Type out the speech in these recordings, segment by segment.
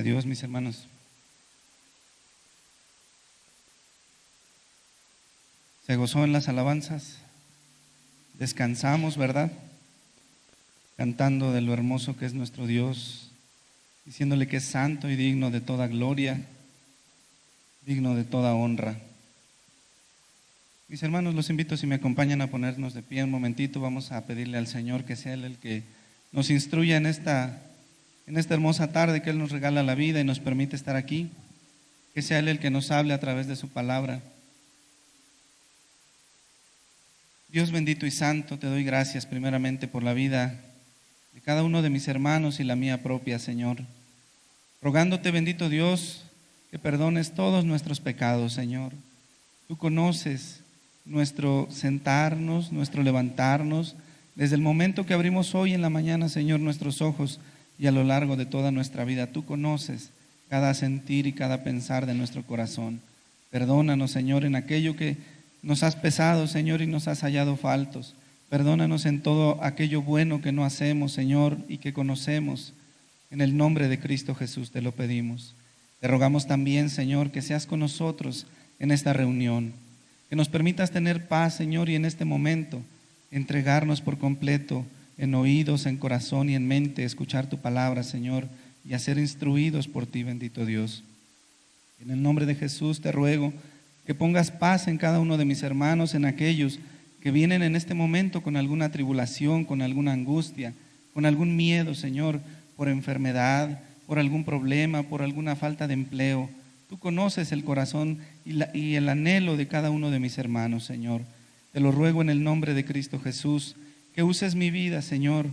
Dios, mis hermanos. Se gozó en las alabanzas, descansamos, ¿verdad? Cantando de lo hermoso que es nuestro Dios, diciéndole que es santo y digno de toda gloria, digno de toda honra. Mis hermanos, los invito, si me acompañan, a ponernos de pie un momentito. Vamos a pedirle al Señor que sea Él el que nos instruya en esta hermosa tarde que Él nos regala la vida y nos permite estar aquí. Que sea Él el que nos hable a través de su palabra. Dios bendito y santo, te doy gracias primeramente por la vida de cada uno de mis hermanos y la mía propia, Señor. Rogándote, bendito Dios, que perdones todos nuestros pecados, Señor. Tú conoces nuestro sentarnos, nuestro levantarnos, desde el momento que abrimos hoy en la mañana, Señor, nuestros ojos y a lo largo de toda nuestra vida. Tú conoces cada sentir y cada pensar de nuestro corazón. Perdónanos, Señor, en aquello que nos has pesado, Señor, y nos has hallado faltos. Perdónanos en todo aquello bueno que no hacemos, Señor, y que conocemos. En el nombre de Cristo Jesús te lo pedimos. Te rogamos también, Señor, que seas con nosotros en esta reunión, que nos permitas tener paz, Señor, y en este momento entregarnos por completo en oídos, en corazón y en mente, escuchar tu palabra, Señor, y a ser instruidos por ti, bendito Dios. En el nombre de Jesús te ruego que pongas paz en cada uno de mis hermanos, en aquellos que vienen en este momento con alguna tribulación, con alguna angustia, con algún miedo, Señor, por enfermedad, por algún problema, por alguna falta de empleo. Tú conoces el corazón y el anhelo de cada uno de mis hermanos, Señor. Te lo ruego en el nombre de Cristo Jesús, que uses mi vida, Señor,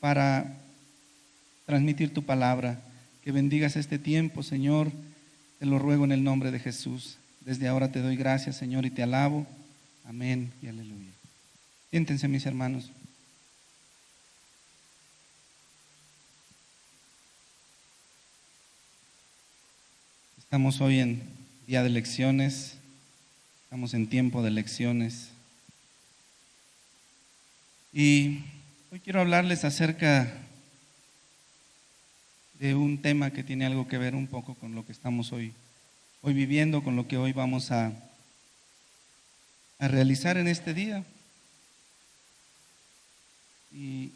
para transmitir tu palabra, que bendigas este tiempo, Señor. Te lo ruego en el nombre de Jesús. Desde ahora te doy gracias, Señor, y te alabo. Amén y aleluya. Siéntense, mis hermanos. Estamos hoy en día de lecciones, estamos en tiempo de lecciones. Y hoy quiero hablarles acerca de un tema que tiene algo que ver un poco con lo que estamos hoy viviendo, con lo que hoy vamos a realizar en este día. Y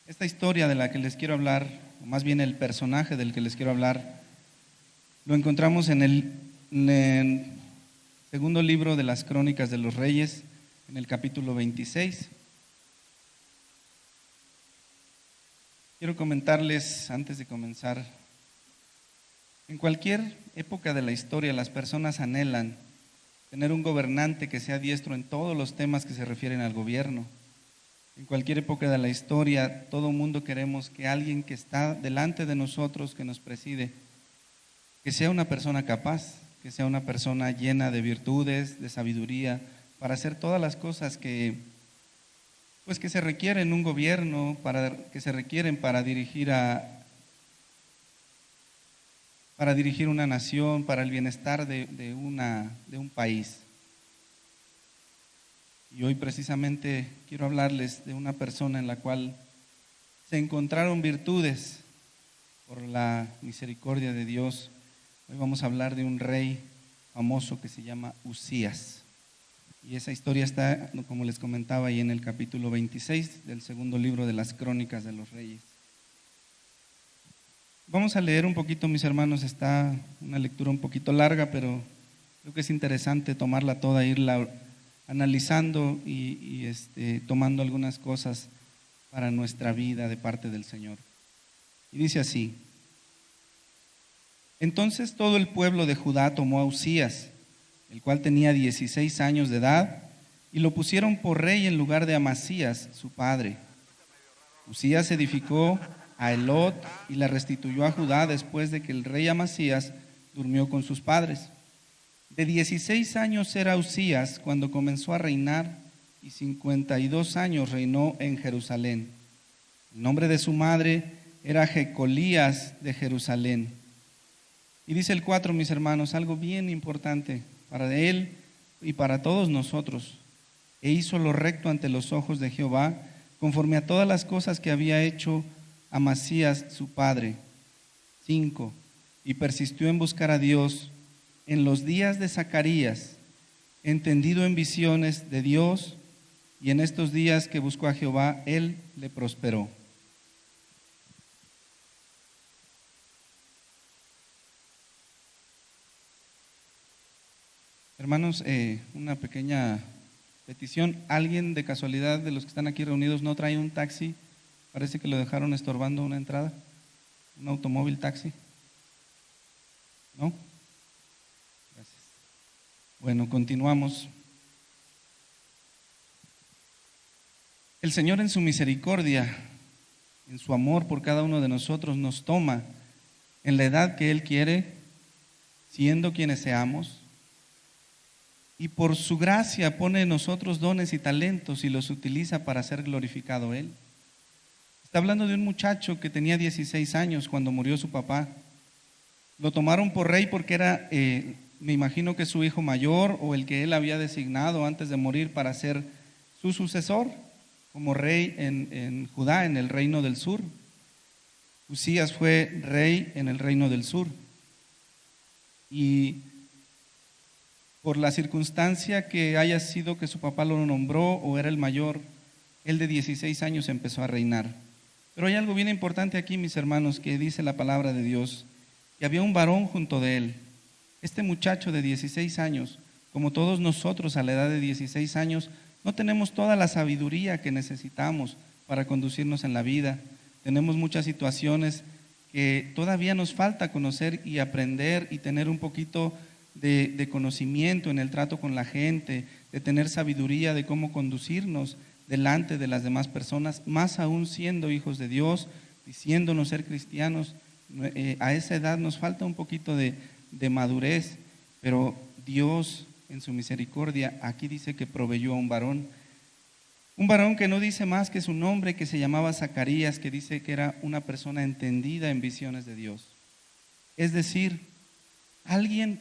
esta historia de la que les quiero hablar, o más bien el personaje del que les quiero hablar, lo encontramos en el segundo libro de las Crónicas de los Reyes, en el capítulo 26. Quiero comentarles, antes de comenzar, en cualquier época de la historia las personas anhelan tener un gobernante que sea diestro en todos los temas que se refieren al gobierno. En cualquier época de la historia, todo mundo queremos que alguien que está delante de nosotros, que nos preside, que sea una persona capaz, que sea una persona llena de virtudes, de sabiduría, para hacer todas las cosas que se requieren en un gobierno, que se requieren para dirigir una nación, para el bienestar de un país. Y hoy precisamente quiero hablarles de una persona en la cual se encontraron virtudes por la misericordia de Dios. Hoy vamos a hablar de un rey famoso que se llama Uzías. Y esa historia está, como les comentaba, ahí en el capítulo 26 del segundo libro de las Crónicas de los Reyes. Vamos a leer un poquito, mis hermanos. Está una lectura un poquito larga, pero creo que es interesante tomarla toda, irla analizando y tomando algunas cosas para nuestra vida de parte del Señor. Y dice así: Entonces todo el pueblo de Judá tomó a Uzías, el cual tenía 16 años de edad, y lo pusieron por rey en lugar de Amasías, su padre. Uzías edificó a Elot y la restituyó a Judá después de que el rey Amasías durmió con sus padres. De 16 años era Uzías cuando comenzó a reinar, y 52 años reinó en Jerusalén. El nombre de su madre era Jecolías de Jerusalén. Y dice el 4, mis hermanos, algo bien importante para él y para todos nosotros. E hizo lo recto ante los ojos de Jehová, conforme a todas las cosas que había hecho Amasías su padre. 5. Y persistió en buscar a Dios en los días de Zacarías, entendido en visiones de Dios, y en estos días que buscó a Jehová, él le prosperó. Hermanos, una pequeña petición. ¿Alguien de casualidad de los que están aquí reunidos no trae un taxi? Parece que lo dejaron estorbando una entrada. ¿Un automóvil taxi? ¿No? Gracias. Bueno, continuamos. El Señor en su misericordia, en su amor por cada uno de nosotros, nos toma en la edad que Él quiere, siendo quienes seamos, y por su gracia pone en nosotros dones y talentos y los utiliza para ser glorificado Él. Está hablando de un muchacho que tenía 16 años cuando murió su papá. Lo tomaron por rey porque era, me imagino que su hijo mayor o el que él había designado antes de morir para ser su sucesor como rey en Judá, en el reino del sur. Usías fue rey en el reino del sur. Y por la circunstancia que haya sido que su papá lo nombró o era el mayor, él de 16 años empezó a reinar. Pero hay algo bien importante aquí, mis hermanos, que dice la palabra de Dios, que había un varón junto de él. Este muchacho de 16 años, como todos nosotros a la edad de 16 años, no tenemos toda la sabiduría que necesitamos para conducirnos en la vida. Tenemos muchas situaciones que todavía nos falta conocer y aprender y tener un poquito de conocimiento en el trato con la gente, de tener sabiduría de cómo conducirnos delante de las demás personas, más aún siendo hijos de Dios, diciéndonos ser cristianos. A esa edad nos falta un poquito de madurez, pero Dios en su misericordia aquí dice que proveyó a un varón que no dice más que su nombre, que se llamaba Zacarías, que dice que era una persona entendida en visiones de Dios. Es decir, alguien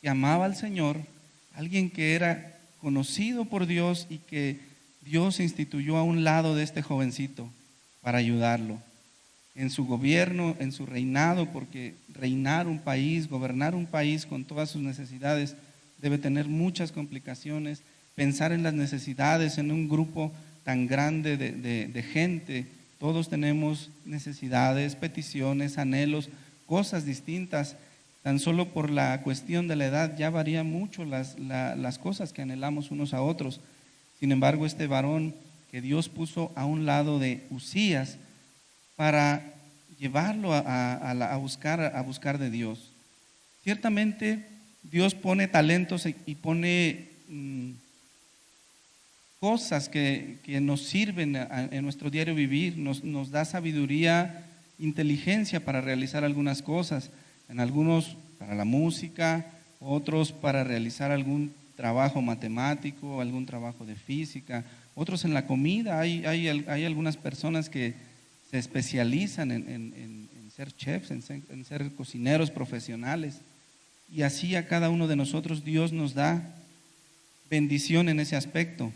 que amaba al Señor, alguien que era conocido por Dios y que Dios instituyó a un lado de este jovencito para ayudarlo en su gobierno, en su reinado, porque reinar un país, gobernar un país con todas sus necesidades debe tener muchas complicaciones. Pensar en las necesidades en un grupo tan grande de gente, todos tenemos necesidades, peticiones, anhelos, cosas distintas. Tan solo por la cuestión de la edad ya varía mucho las cosas que anhelamos unos a otros. Sin embargo, este varón que Dios puso a un lado de Usías para llevarlo a buscar de Dios. Ciertamente Dios pone talentos y pone cosas que nos sirven en nuestro diario vivir, nos da sabiduría, inteligencia para realizar algunas cosas, en algunos para la música, otros para realizar algún trabajo matemático, algún trabajo de física, otros en la comida. Hay algunas personas que se especializan en ser chefs, en ser cocineros profesionales, y así a cada uno de nosotros Dios nos da bendición en ese aspecto.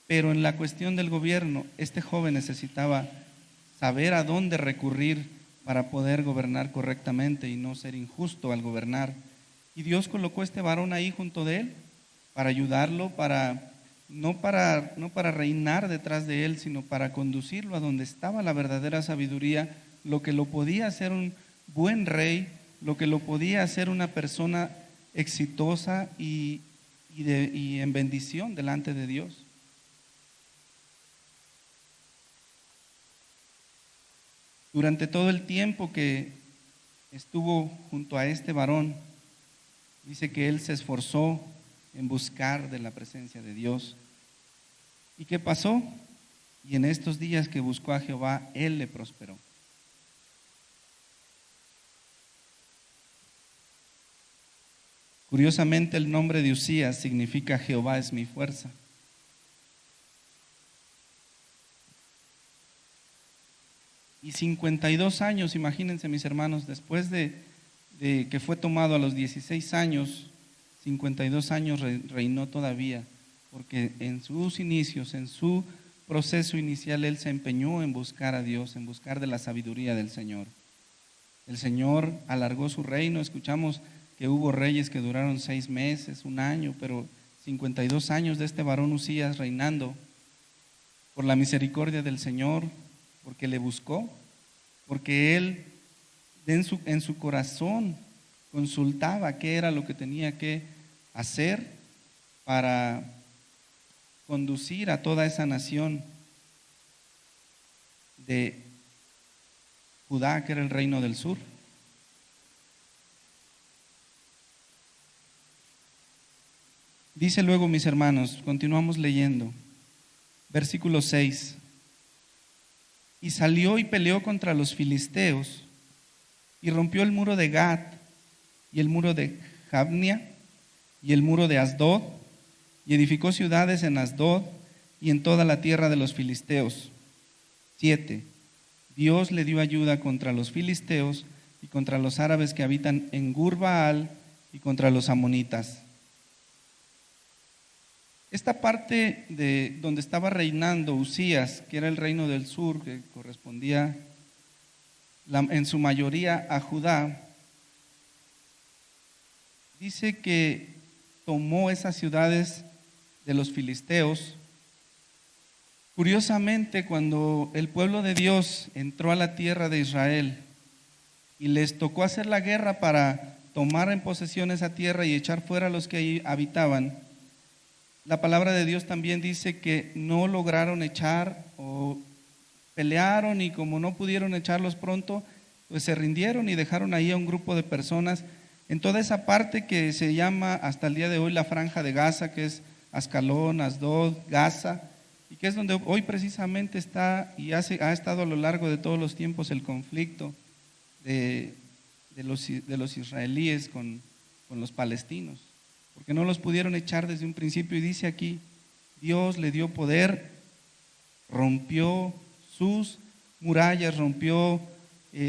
Pero en la cuestión del gobierno, este joven necesitaba saber a dónde recurrir para poder gobernar correctamente y no ser injusto al gobernar. Y Dios colocó este varón ahí junto de él para ayudarlo, no para reinar detrás de él, sino para conducirlo a donde estaba la verdadera sabiduría, lo que lo podía hacer un buen rey, lo que lo podía hacer una persona exitosa y en bendición delante de Dios. Durante todo el tiempo que estuvo junto a este varón, dice que él se esforzó en buscar de la presencia de Dios. ¿Y qué pasó? Y en estos días que buscó a Jehová, él le prosperó. Curiosamente, el nombre de Usías significa Jehová es mi fuerza. Y 52 años, imagínense mis hermanos, después de que fue tomado a los 16 años, 52 años reinó todavía, porque en sus inicios, en su proceso inicial él se empeñó en buscar a Dios, en buscar de la sabiduría del Señor. El Señor alargó su reino. Escuchamos que hubo reyes que duraron 6 meses, 1 año, pero 52 años de este varón Uzías reinando por la misericordia del Señor, porque le buscó, porque él en su corazón consultaba qué era lo que tenía que hacer para conducir a toda esa nación de Judá, que era el reino del sur. Dice luego, mis hermanos, continuamos leyendo, versículo 6, y salió y peleó contra los filisteos, y rompió el muro de Gat, y el muro de Jabnia, y el muro de Asdod, y edificó ciudades en Asdod y en toda la tierra de los filisteos. 7. Dios le dio ayuda contra los filisteos y contra los árabes que habitan en Gur-Baal y contra los amonitas. Esta parte de donde estaba reinando Uzías, que era el reino del sur, que correspondía en su mayoría a Judá, dice que tomó esas ciudades de los filisteos. Curiosamente, cuando el pueblo de Dios entró a la tierra de Israel y les tocó hacer la guerra para tomar en posesión esa tierra y echar fuera a los que ahí habitaban, la palabra de Dios también dice que no lograron echar o pelearon, y como no pudieron echarlos pronto, pues se rindieron y dejaron ahí a un grupo de personas en toda esa parte que se llama hasta el día de hoy la Franja de Gaza, que es Ascalón, Asdod, Gaza, y que es donde hoy precisamente está y ha estado a lo largo de todos los tiempos el conflicto de los israelíes con los palestinos, porque no los pudieron echar desde un principio. Y dice aquí, Dios le dio poder, rompió sus murallas, rompió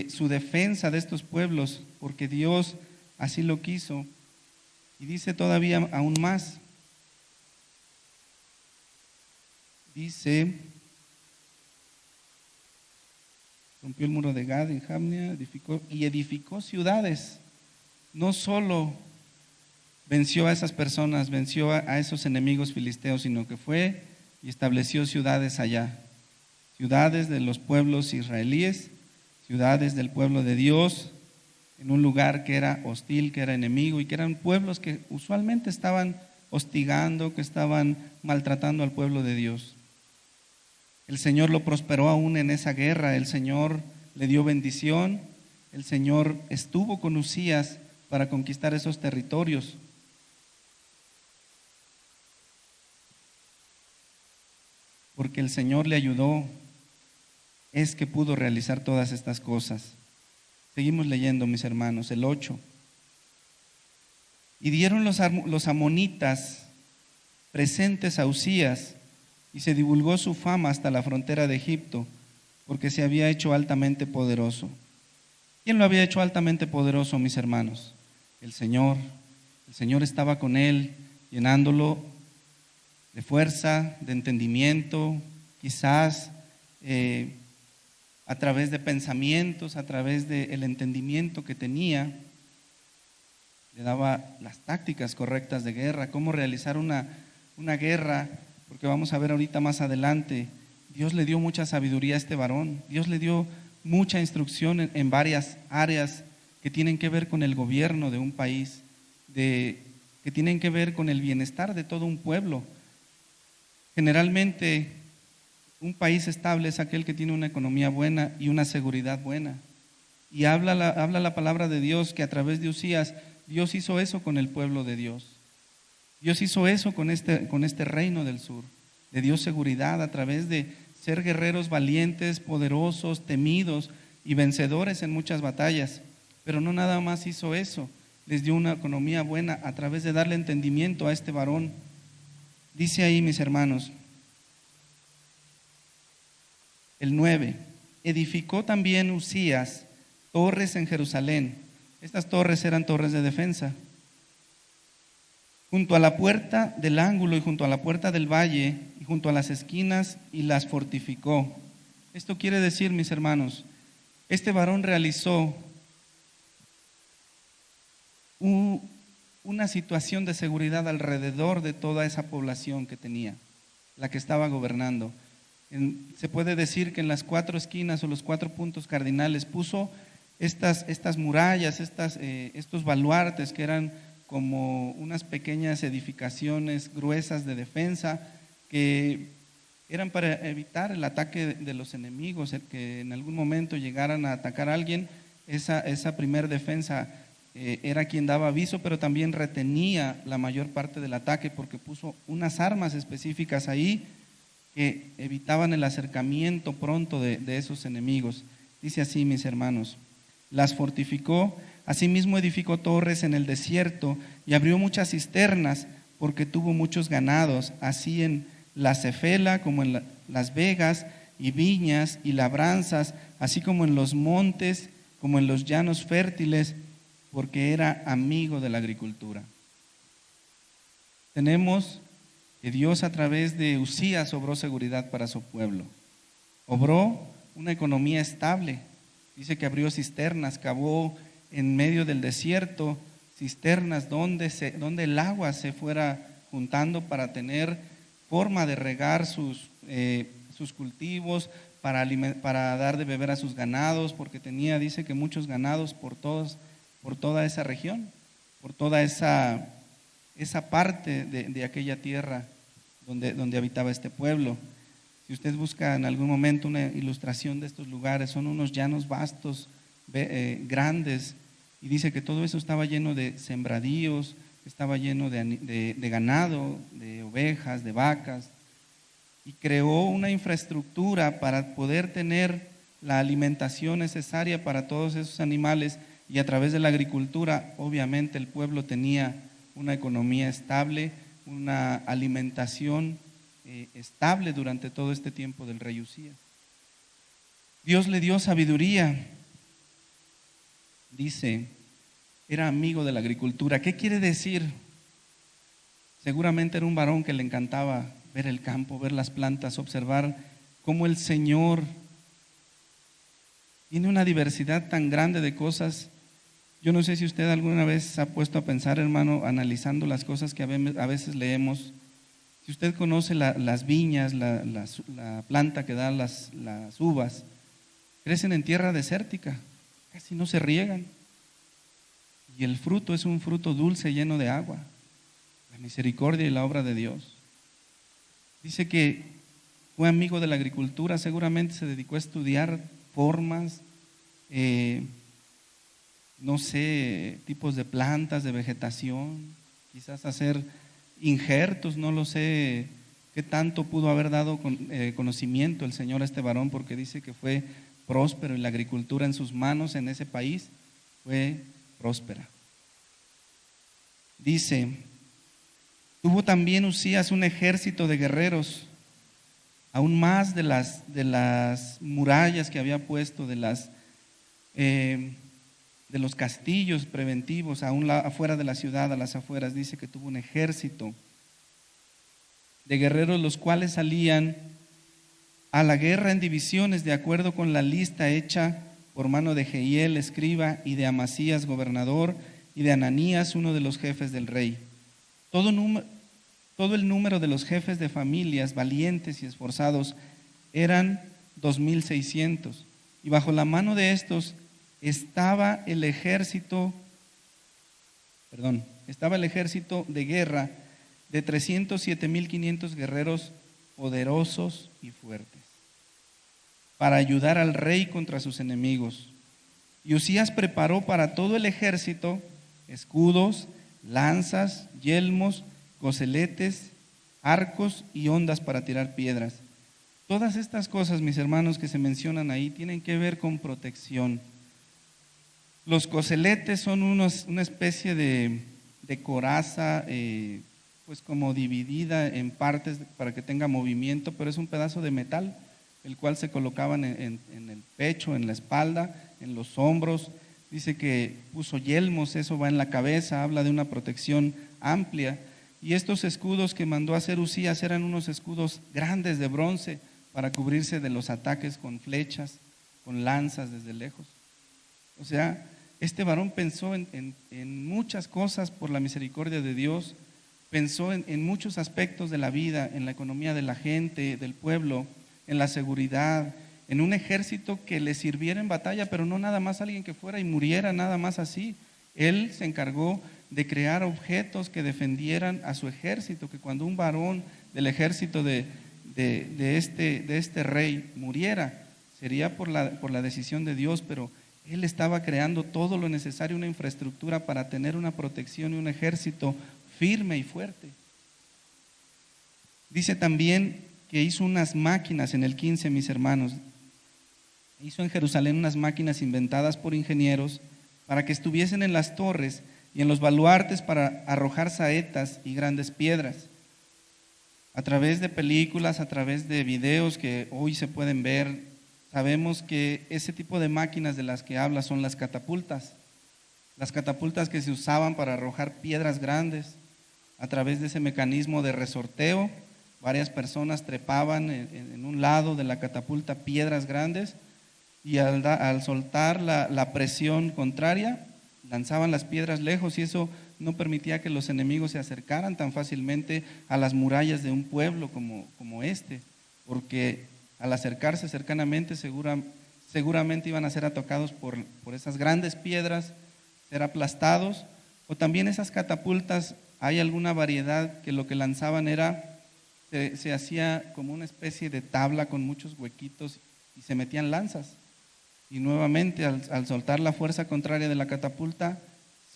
su defensa de estos pueblos, porque Dios así lo quiso. Y dice todavía aún más, dice, rompió el muro de Gad en Jabnia, edificó ciudades. No solo venció a esas personas, venció a esos enemigos filisteos, sino que fue y estableció ciudades allá, ciudades de los pueblos israelíes, ciudades del pueblo de Dios, en un lugar que era hostil, que era enemigo, y que eran pueblos que usualmente estaban hostigando, que estaban maltratando al pueblo de Dios. El Señor lo prosperó aún en esa guerra, el Señor le dio bendición, el Señor estuvo con Uzías para conquistar esos territorios. Porque el Señor le ayudó, es que pudo realizar todas estas cosas. Seguimos leyendo, mis hermanos, el 8. Y dieron los amonitas presentes a Uzías, y se divulgó su fama hasta la frontera de Egipto, porque se había hecho altamente poderoso. ¿Quién lo había hecho altamente poderoso, mis hermanos? El Señor. El Señor estaba con él, llenándolo de fuerza, de entendimiento, quizás a través de pensamientos, a través del entendimiento que tenía. Le daba las tácticas correctas de guerra, cómo realizar una guerra, porque vamos a ver ahorita más adelante, Dios le dio mucha sabiduría a este varón, Dios le dio mucha instrucción en varias áreas que tienen que ver con el gobierno de un país, que tienen que ver con el bienestar de todo un pueblo. Generalmente, un país estable es aquel que tiene una economía buena y una seguridad buena. Y habla la palabra de Dios que a través de Uzías, Dios hizo eso con el pueblo de Dios. Dios hizo eso con este reino del sur. Le dio seguridad a través de ser guerreros valientes, poderosos, temidos y vencedores en muchas batallas. Pero no nada más hizo eso, les dio una economía buena a través de darle entendimiento a este varón. Dice ahí, mis hermanos, el 9, edificó también Uzías torres en Jerusalén. Estas torres eran torres de defensa. Junto a la puerta del ángulo y junto a la puerta del valle y junto a las esquinas y las fortificó. Esto quiere decir, mis hermanos, este varón realizó una situación de seguridad alrededor de toda esa población que tenía, la que estaba gobernando. Se puede decir que en las 4 esquinas o los 4 puntos cardinales puso estas murallas, estos baluartes que eran como unas pequeñas edificaciones gruesas de defensa que eran para evitar el ataque de los enemigos, el que en algún momento llegaran a atacar a alguien. Esa primer defensa era quien daba aviso, pero también retenía la mayor parte del ataque porque puso unas armas específicas ahí que evitaban el acercamiento pronto de esos enemigos. Dice así, mis hermanos: las fortificó, asimismo edificó torres en el desierto y abrió muchas cisternas porque tuvo muchos ganados, así en la Cefela como en las vegas y viñas y labranzas, así como en los montes, como en los llanos fértiles, porque era amigo de la agricultura. Tenemos que Dios a través de Uzías obró seguridad para su pueblo, obró una economía estable. Dice que abrió cisternas, cavó en medio del desierto cisternas donde el agua se fuera juntando para tener forma de regar sus cultivos, para dar de beber a sus ganados, porque dice que muchos ganados por toda esa región, por toda esa parte de aquella tierra donde habitaba este pueblo. Si usted busca en algún momento una ilustración de estos lugares, son unos llanos vastos, grandes, y dice que todo eso estaba lleno de sembradíos, estaba lleno de ganado, de ovejas, de vacas, y creó una infraestructura para poder tener la alimentación necesaria para todos esos animales, y a través de la agricultura, obviamente, el pueblo tenía una economía estable, una alimentación estable durante todo este tiempo del rey Uzías. Dios le dio sabiduría. Dice, era amigo de la agricultura. ¿Qué quiere decir? Seguramente era un varón que le encantaba ver el campo, ver las plantas, observar cómo el Señor tiene una diversidad tan grande de cosas. Yo no sé si usted alguna vez se ha puesto a pensar, hermano, analizando las cosas que a veces leemos. Si usted conoce las viñas, la planta que da las uvas, crecen en tierra desértica, casi no se riegan. Y el fruto es un fruto dulce lleno de agua, la misericordia y la obra de Dios. Dice que fue amigo de la agricultura, seguramente se dedicó a estudiar formas, no sé, tipos de plantas, de vegetación, quizás hacer injertos, no lo sé qué tanto pudo haber dado conocimiento el Señor a este varón, porque dice que fue próspero y la agricultura en sus manos en ese país fue próspera. Dice, tuvo también Uzías un ejército de guerreros, aún más de las murallas que había puesto, de los castillos preventivos, aún afuera de la ciudad, a las afueras. Dice que tuvo un ejército de guerreros, los cuales salían a la guerra en divisiones de acuerdo con la lista hecha por mano de Jehiel, escriba, y de Amasías, gobernador, y de Ananías, uno de los jefes del rey. Todo el número de los jefes de familias valientes y esforzados eran 2,600, y bajo la mano de estos estaba el ejército de guerra de 307,500 guerreros poderosos y fuertes, para ayudar al rey contra sus enemigos. Y Uzías preparó para todo el ejército escudos, lanzas, yelmos, coseletes, arcos y hondas para tirar piedras. Todas estas cosas, mis hermanos, que se mencionan ahí, tienen que ver con protección. Los coseletes son una especie de coraza, pues como dividida en partes para que tenga movimiento, pero es un pedazo de metal, el cual se colocaban en el pecho, en la espalda, en los hombros. Dice que puso yelmos, eso va en la cabeza, habla de una protección amplia. Y estos escudos que mandó hacer Usías eran unos escudos grandes de bronce para cubrirse de los ataques con flechas, con lanzas desde lejos. O sea, este varón pensó en muchas cosas por la misericordia de Dios, pensó en muchos aspectos de la vida, en la economía de la gente, del pueblo, en la seguridad, en un ejército que le sirviera en batalla, pero no nada más alguien que fuera y muriera nada más así. Él se encargó de crear objetos que defendieran a su ejército, que cuando un varón del ejército de este rey muriera, sería por la decisión de Dios, pero él estaba creando todo lo necesario, una infraestructura para tener una protección y un ejército firme y fuerte. Dice también que hizo unas máquinas en el 15, mis hermanos. Hizo en Jerusalén unas máquinas inventadas por ingenieros para que estuviesen en las torres y en los baluartes para arrojar saetas y grandes piedras. A través de películas, a través de videos que hoy se pueden ver, sabemos que ese tipo de máquinas de las que habla son las catapultas que se usaban para arrojar piedras grandes. A través de ese mecanismo de resorteo, varias personas trepaban en un lado de la catapulta piedras grandes y al soltar la presión contraria, lanzaban las piedras lejos, y eso no permitía que los enemigos se acercaran tan fácilmente a las murallas de un pueblo como este, porque al acercarse cercanamente seguramente iban a ser atacados por esas grandes piedras, ser aplastados. O también esas catapultas, hay alguna variedad que lo que lanzaban se hacía como una especie de tabla con muchos huequitos y se metían lanzas. Y nuevamente al soltar la fuerza contraria de la catapulta,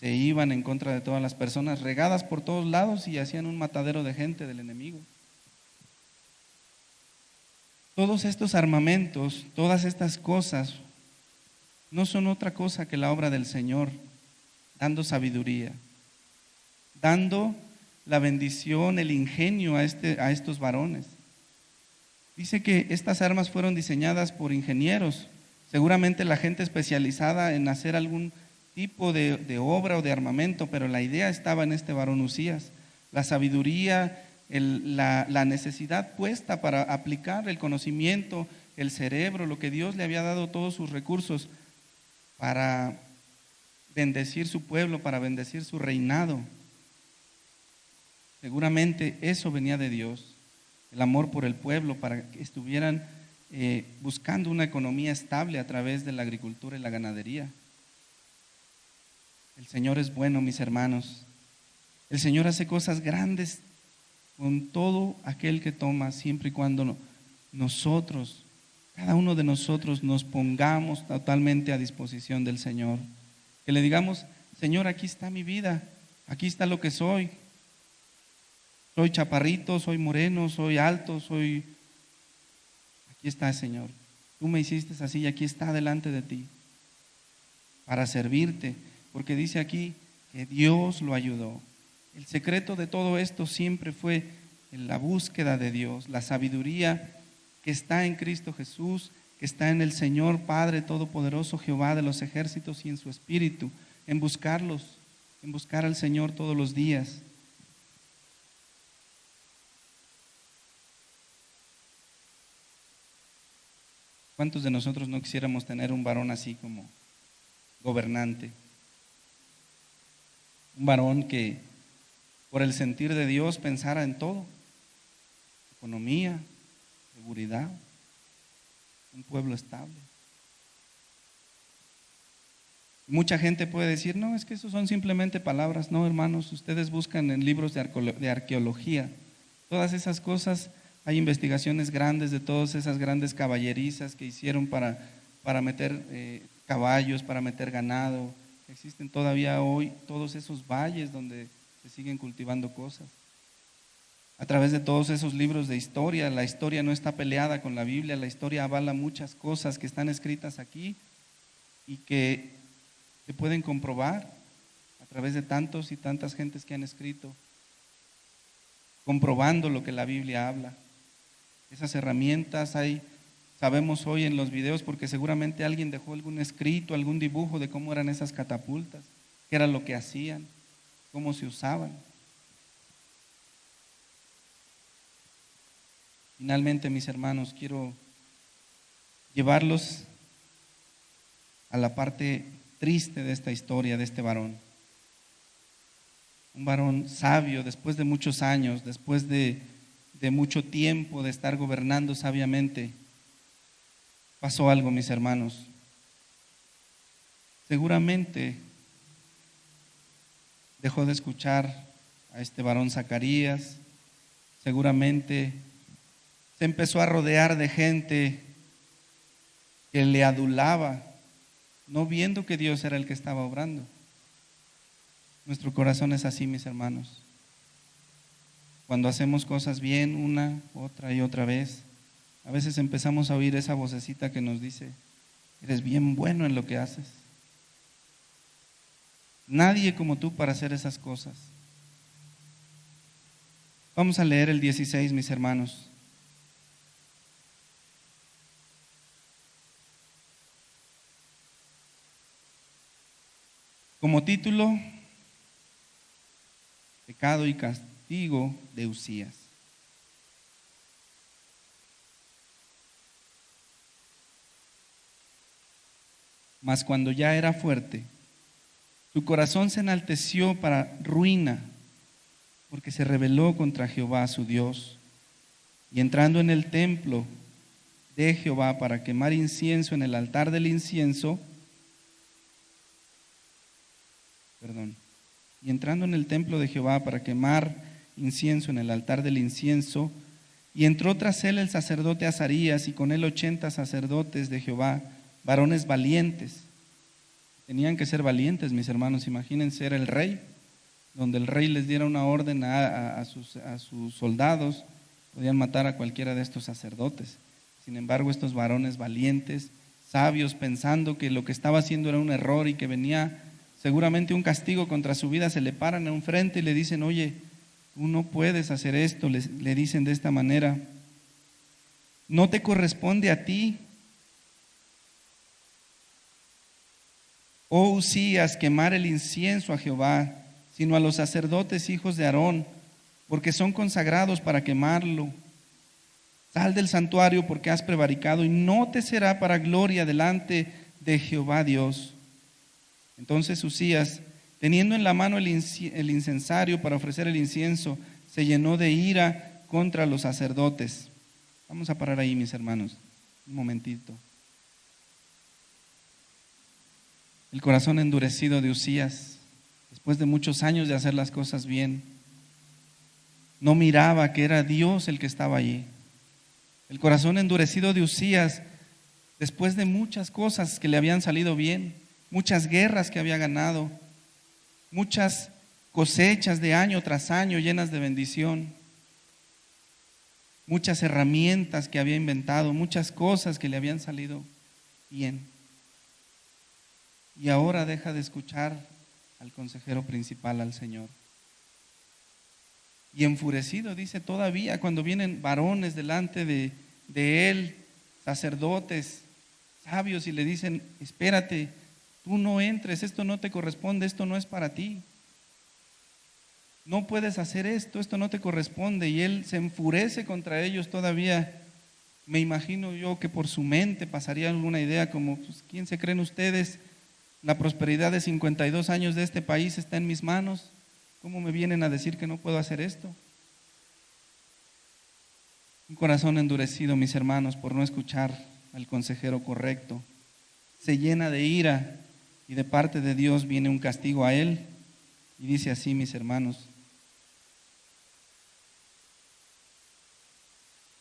se iban en contra de todas las personas, regadas por todos lados, y hacían un matadero de gente del enemigo. Todos estos armamentos, todas estas cosas, no son otra cosa que la obra del Señor, dando sabiduría, dando la bendición, el ingenio a estos varones. Dice que estas armas fueron diseñadas por ingenieros, seguramente la gente especializada en hacer algún tipo de obra o de armamento, pero la idea estaba en este varón Usías. La sabiduría, la necesidad puesta para aplicar el conocimiento, el cerebro, lo que Dios le había dado, todos sus recursos para bendecir su pueblo, para bendecir su reinado. Seguramente eso venía de Dios, el amor por el pueblo, para que estuvieran buscando una economía estable a través de la agricultura y la ganadería. El Señor es bueno, mis hermanos. El Señor hace cosas grandes con todo aquel que toma, siempre y cuando nosotros, cada uno de nosotros, nos pongamos totalmente a disposición del Señor. Que le digamos: Señor, aquí está mi vida, aquí está lo que soy. Soy chaparrito, soy moreno, soy alto, aquí está, Señor. Tú me hiciste así y aquí está delante de ti para servirte, porque dice aquí que Dios lo ayudó. El secreto de todo esto siempre fue en la búsqueda de Dios, la sabiduría que está en Cristo Jesús, que está en el Señor Padre Todopoderoso, Jehová de los ejércitos, y en su Espíritu, en buscar al Señor todos los días. ¿Cuántos de nosotros no quisiéramos tener un varón así como gobernante? Un varón que por el sentir de Dios pensara en todo: economía, seguridad, un pueblo estable. Mucha gente puede decir: no, es que eso son simplemente palabras. No, hermanos, ustedes buscan en libros de arqueología todas esas cosas. Hay investigaciones grandes de todas esas grandes caballerizas que hicieron para meter caballos, para meter ganado. Existen todavía hoy todos esos valles donde se siguen cultivando cosas. A través de todos esos libros de historia, la historia no está peleada con la Biblia, la historia avala muchas cosas que están escritas aquí y que se pueden comprobar a través de tantos y tantas gentes que han escrito, comprobando lo que la Biblia habla. Esas herramientas sabemos hoy en los videos, porque seguramente alguien dejó algún escrito, algún dibujo de cómo eran esas catapultas, qué era lo que hacían, cómo se usaban. Finalmente, mis hermanos, quiero llevarlos a la parte triste de esta historia, de este varón. Un varón sabio, después de muchos años, después de mucho tiempo de estar gobernando sabiamente, pasó algo, mis hermanos. Seguramente dejó de escuchar a este varón Zacarías, seguramente se empezó a rodear de gente que le adulaba, no viendo que Dios era el que estaba obrando. Nuestro corazón es así, mis hermanos. Cuando hacemos cosas bien una, otra y otra vez, a veces empezamos a oír esa vocecita que nos dice: eres bien bueno en lo que haces. Nadie como tú para hacer esas cosas. Vamos a leer el 16, mis hermanos. Como título: Pecado y castigo de Uzías. Mas cuando ya era fuerte, su corazón se enalteció para ruina, porque se rebeló contra Jehová su Dios. Y entrando en el templo de Jehová para quemar incienso en el altar del incienso, y entrando en el templo de Jehová para quemar incienso en el altar del incienso, y entró tras él el sacerdote Azarías, y con él 80 sacerdotes de Jehová, varones valientes. Tenían que ser valientes, mis hermanos. Imagínense, era el rey, donde el rey les diera una orden a sus soldados, podían matar a cualquiera de estos sacerdotes. Sin embargo, estos varones valientes, sabios, pensando que lo que estaba haciendo era un error y que venía seguramente un castigo contra su vida, se le paran en un frente y le dicen: oye, tú no puedes hacer esto. Le dicen de esta manera: no te corresponde a ti, oh Uzías, quemar el incienso a Jehová, sino a los sacerdotes hijos de Aarón, porque son consagrados para quemarlo. Sal del santuario, porque has prevaricado, y no te será para gloria delante de Jehová Dios. Entonces Uzías, teniendo en la mano el incensario para ofrecer el incienso, se llenó de ira contra los sacerdotes. Vamos a parar ahí, mis hermanos, un momentito. El corazón endurecido de Uzías, después de muchos años de hacer las cosas bien, no miraba que era Dios el que estaba allí. El corazón endurecido de Uzías, después de muchas cosas que le habían salido bien, muchas guerras que había ganado, muchas cosechas de año tras año llenas de bendición, muchas herramientas que había inventado, muchas cosas que le habían salido bien. Y ahora deja de escuchar al consejero principal, al Señor. Y enfurecido, dice, todavía cuando vienen varones delante de él, sacerdotes, sabios, y le dicen: espérate, tú no entres, esto no te corresponde, esto no es para ti. No puedes hacer esto no te corresponde. Y él se enfurece contra ellos todavía. Me imagino yo que por su mente pasaría alguna idea como: pues, ¿quién se creen ustedes? La prosperidad de 52 años de este país está en mis manos. ¿Cómo me vienen a decir que no puedo hacer esto? Un corazón endurecido, mis hermanos, por no escuchar al consejero correcto, se llena de ira, y de parte de Dios viene un castigo a él. Y dice así, mis hermanos: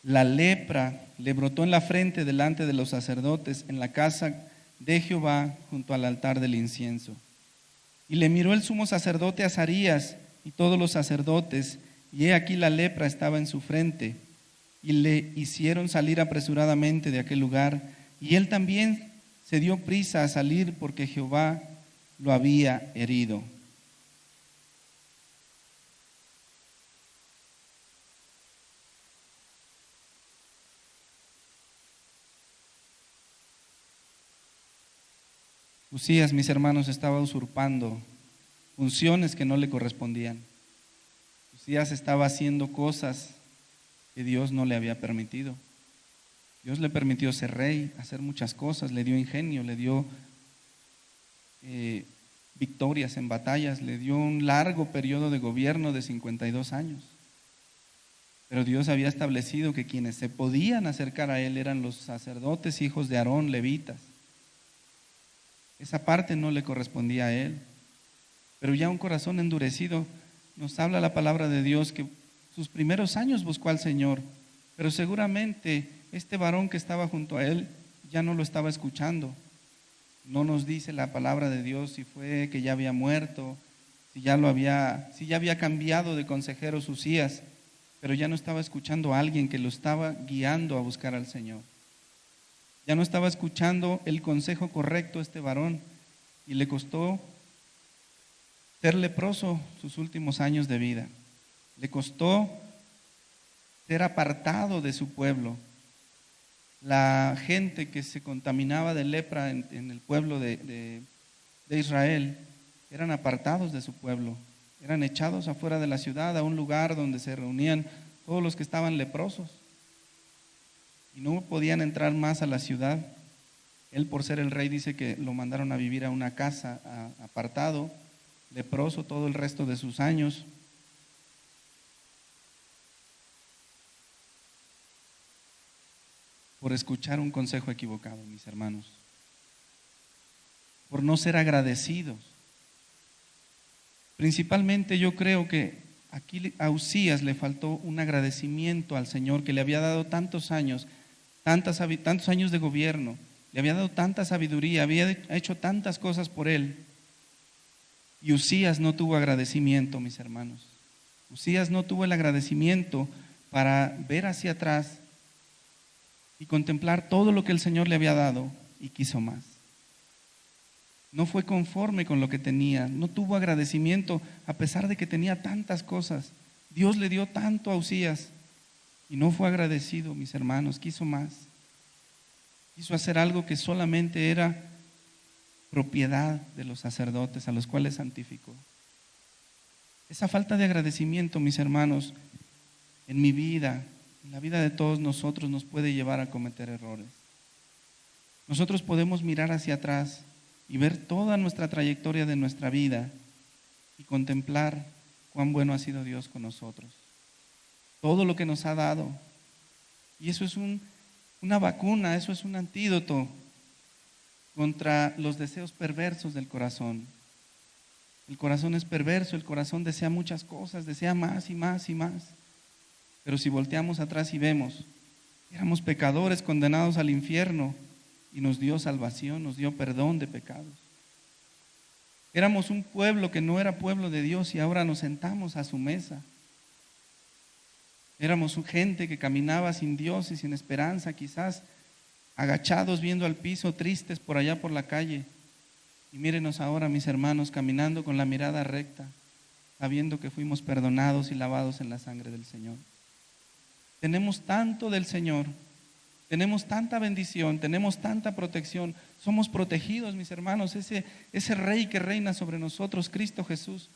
la lepra le brotó en la frente delante de los sacerdotes en la casa de Jehová junto al altar del incienso. Y le miró el sumo sacerdote Azarías y todos los sacerdotes, y he aquí la lepra estaba en su frente. Y le hicieron salir apresuradamente de aquel lugar, y él también se dio prisa a salir, porque Jehová lo había herido. Uzías, mis hermanos, estaba usurpando funciones que no le correspondían. Uzías estaba haciendo cosas que Dios no le había permitido. Dios le permitió ser rey, hacer muchas cosas, le dio ingenio, le dio victorias en batallas, le dio un largo periodo de gobierno de 52 años. Pero Dios había establecido que quienes se podían acercar a él eran los sacerdotes, hijos de Aarón, levitas. Esa parte no le correspondía a él. Pero ya un corazón endurecido, nos habla la palabra de Dios que sus primeros años buscó al Señor, pero seguramente este varón que estaba junto a él ya no lo estaba escuchando. No nos dice la palabra de Dios si fue que ya había muerto, si ya había cambiado de consejero Usías, pero ya no estaba escuchando a alguien que lo estaba guiando a buscar al Señor. Ya no estaba escuchando el consejo correcto a este varón y le costó ser leproso sus últimos años de vida. Le costó ser apartado de su pueblo. La gente que se contaminaba de lepra en el pueblo de Israel eran apartados de su pueblo, eran echados afuera de la ciudad a un lugar donde se reunían todos los que estaban leprosos y no podían entrar más a la ciudad. Él, por ser el rey, dice que lo mandaron a vivir a una casa apartado, leproso todo el resto de sus años. Por escuchar un consejo equivocado, mis hermanos, por no ser agradecidos. Principalmente yo creo que aquí a Usías le faltó un agradecimiento al Señor que le había dado tantos años, tantos años de gobierno, le había dado tanta sabiduría, había hecho tantas cosas por él. Y Usías no tuvo agradecimiento, mis hermanos. Usías no tuvo el agradecimiento para ver hacia atrás y contemplar todo lo que el Señor le había dado y quiso más. No fue conforme con lo que tenía, no tuvo agradecimiento a pesar de que tenía tantas cosas. Dios le dio tanto a Usías y no fue agradecido, mis hermanos, quiso más. Quiso hacer algo que solamente era propiedad de los sacerdotes a los cuales santificó. Esa falta de agradecimiento, mis hermanos, en mi vida, en la vida de todos nosotros, nos puede llevar a cometer errores. Nosotros podemos mirar hacia atrás y ver toda nuestra trayectoria de nuestra vida y contemplar cuán bueno ha sido Dios con nosotros. Todo lo que nos ha dado. Y eso es una vacuna, eso es un antídoto contra los deseos perversos del corazón. El corazón es perverso, el corazón desea muchas cosas, desea más y más y más. Pero si volteamos atrás y vemos, éramos pecadores condenados al infierno y nos dio salvación, nos dio perdón de pecados. Éramos un pueblo que no era pueblo de Dios y ahora nos sentamos a su mesa. Éramos gente que caminaba sin Dios y sin esperanza, quizás agachados viendo al piso, tristes por allá por la calle. Y mírenos ahora, mis hermanos, caminando con la mirada recta, sabiendo que fuimos perdonados y lavados en la sangre del Señor. Tenemos tanto del Señor, tenemos tanta bendición, tenemos tanta protección, somos protegidos, mis hermanos. Ese Rey que reina sobre nosotros, Cristo Jesús,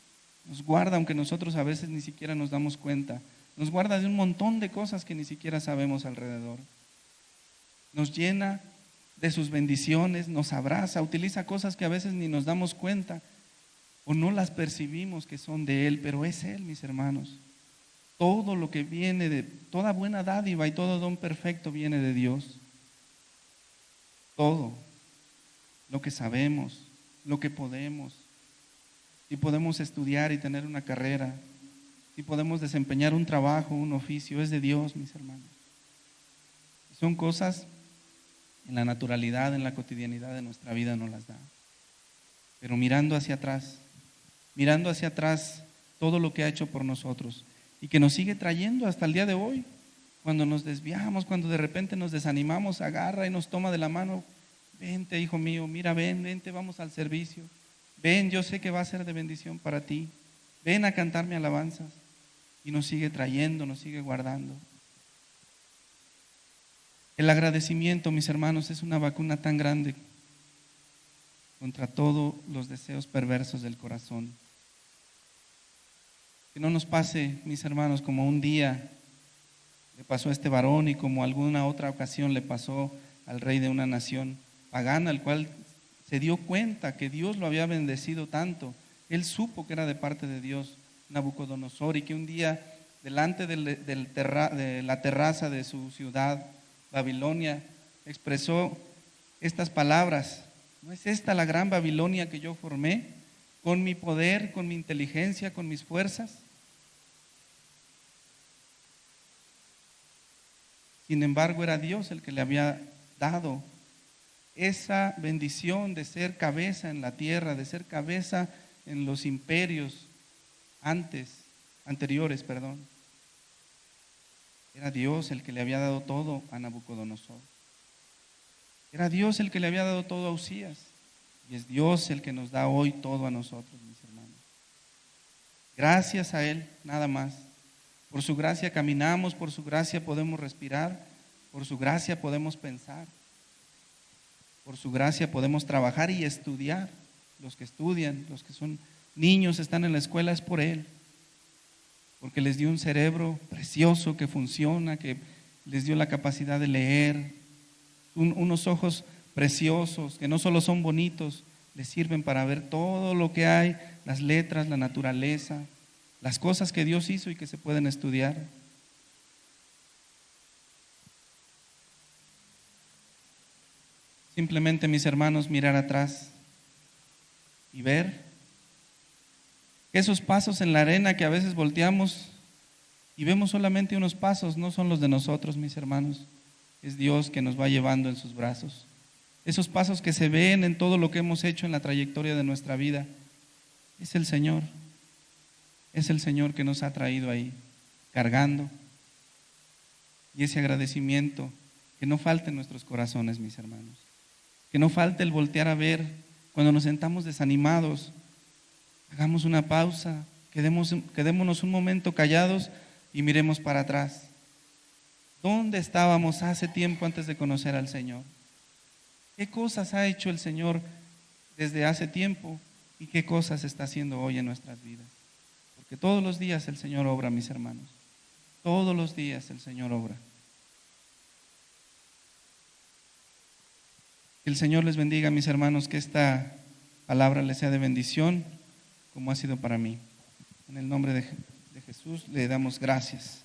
nos guarda, aunque nosotros a veces ni siquiera nos damos cuenta. Nos guarda de un montón de cosas que ni siquiera sabemos alrededor. Nos llena de sus bendiciones, nos abraza, utiliza cosas que a veces ni nos damos cuenta o no las percibimos que son de Él, pero es Él, mis hermanos. Todo lo que viene de toda buena dádiva y todo don perfecto viene de Dios. Todo lo que sabemos, lo que podemos, si podemos estudiar y tener una carrera, si podemos desempeñar un trabajo, un oficio, es de Dios, mis hermanos. Son cosas en la naturalidad, en la cotidianidad de nuestra vida no las da. Pero mirando hacia atrás todo lo que ha hecho por nosotros y que nos sigue trayendo hasta el día de hoy. Cuando nos desviamos, cuando de repente nos desanimamos, agarra y nos toma de la mano. Vente, hijo mío, mira, vente, vamos al servicio. Ven, yo sé que va a ser de bendición para ti. Ven a cantarme alabanzas. Y nos sigue trayendo, nos sigue guardando. El agradecimiento, mis hermanos, es una vacuna tan grande contra todos los deseos perversos del corazón. Que no nos pase, mis hermanos, como un día le pasó a este varón y como alguna otra ocasión le pasó al rey de una nación pagana, al cual se dio cuenta que Dios lo había bendecido tanto. Él supo que era de parte de Dios, Nabucodonosor, y que un día delante de la terraza de su ciudad, Babilonia, expresó estas palabras: ¿no es esta la gran Babilonia que yo formé con mi poder, con mi inteligencia, con mis fuerzas? Sin embargo, era Dios el que le había dado esa bendición de ser cabeza en la tierra, de ser cabeza en los imperios anteriores. Era Dios el que le había dado todo a Nabucodonosor. Era Dios el que le había dado todo a Usías. Y es Dios el que nos da hoy todo a nosotros, mis hermanos. Gracias a Él, nada más. Por su gracia caminamos, por su gracia podemos respirar, por su gracia podemos pensar, por su gracia podemos trabajar y estudiar. Los que estudian, los que son niños, están en la escuela, es por Él. Porque les dio un cerebro precioso que funciona, que les dio la capacidad de leer, unos ojos preciosos que no solo son bonitos, les sirven para ver todo lo que hay, las letras, la naturaleza, las cosas que Dios hizo y que se pueden estudiar. Simplemente, mis hermanos, mirar atrás y ver que esos pasos en la arena que a veces volteamos y vemos solamente unos pasos, no son los de nosotros, mis hermanos. Es Dios que nos va llevando en sus brazos. Esos pasos que se ven en todo lo que hemos hecho en la trayectoria de nuestra vida, es el Señor. Es el Señor que nos ha traído ahí, cargando. Y ese agradecimiento, que no falte en nuestros corazones, mis hermanos. Que no falte el voltear a ver cuando nos sentamos desanimados. Hagamos una pausa, quedémonos un momento callados y miremos para atrás. ¿Dónde estábamos hace tiempo antes de conocer al Señor? ¿Qué cosas ha hecho el Señor desde hace tiempo y qué cosas está haciendo hoy en nuestras vidas? Porque todos los días el Señor obra, mis hermanos. Todos los días el Señor obra. Que el Señor les bendiga, mis hermanos, que esta palabra les sea de bendición, como ha sido para mí. En el nombre de Jesús le damos gracias.